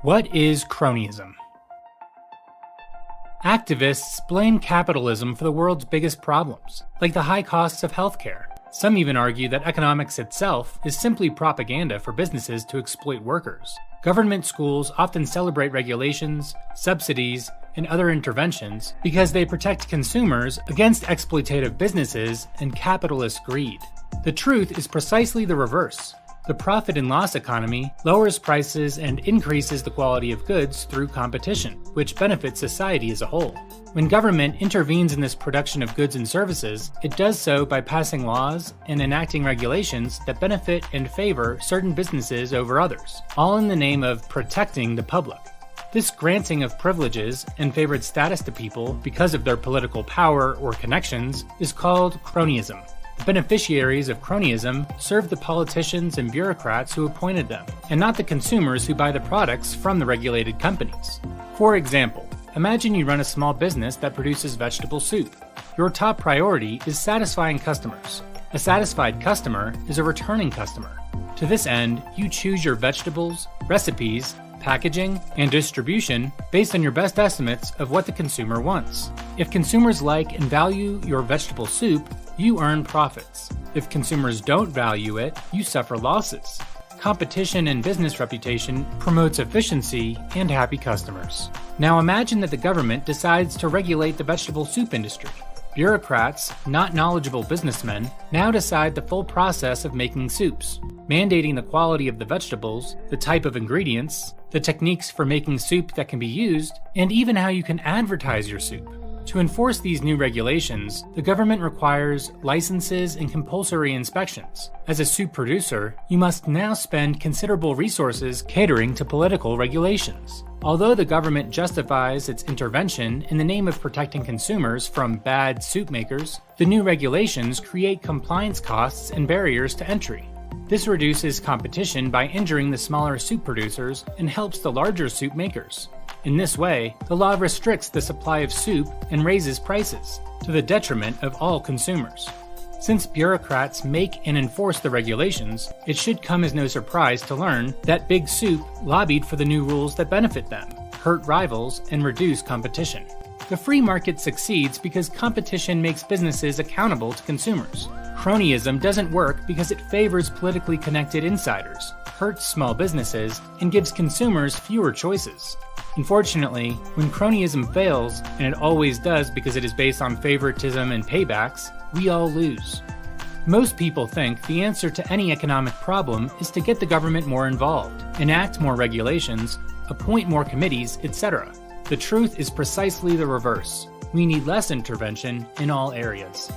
What is cronyism? Activists blame capitalism for the world's biggest problems, like the high costs of healthcare. Some even argue that economics itself is simply propaganda for businesses to exploit workers. Government schools often celebrate regulations, subsidies, and other interventions because they protect consumers against exploitative businesses and capitalist greed. The truth is precisely the reverse. The profit and loss economy lowers prices and increases the quality of goods through competition, which benefits society as a whole. When government intervenes in this production of goods and services, it does so by passing laws and enacting regulations that benefit and favor certain businesses over others, all in the name of protecting the public. This granting of privileges and favored status to people because of their political power or connections is called cronyism. The beneficiaries of cronyism serve the politicians and bureaucrats who appointed them, and not the consumers who buy the products from the regulated companies. For example, imagine you run a small business that produces vegetable soup. Your top priority is satisfying customers. A satisfied customer is a returning customer. To this end, you choose your vegetables, recipes, packaging, and distribution based on your best estimates of what the consumer wants. If consumers like and value your vegetable soup, you earn profits. If consumers don't value it, you suffer losses. Competition and business reputation promotes efficiency and happy customers. Now imagine that the government decides to regulate the vegetable soup industry. Bureaucrats, not knowledgeable businessmen, now decide the full process of making soups, mandating the quality of the vegetables, the type of ingredients, the techniques for making soup that can be used, and even how you can advertise your soup. To enforce these new regulations, the government requires licenses and compulsory inspections. As a soup producer, you must now spend considerable resources catering to political regulations. Although the government justifies its intervention in the name of protecting consumers from bad soup makers, the new regulations create compliance costs and barriers to entry. This reduces competition by injuring the smaller soup producers and helps the larger soup makers. In this way, the law restricts the supply of soup and raises prices, to the detriment of all consumers. Since bureaucrats make and enforce the regulations, it should come as no surprise to learn that Big Soup lobbied for the new rules that benefit them, hurt rivals, and reduce competition. The free market succeeds because competition makes businesses accountable to consumers. Cronyism doesn't work because it favors politically connected insiders, hurts small businesses, and gives consumers fewer choices. Unfortunately, when cronyism fails, and it always does because it is based on favoritism and paybacks, we all lose. Most people think the answer to any economic problem is to get the government more involved, enact more regulations, appoint more committees, etc. The truth is precisely the reverse. We need less intervention in all areas.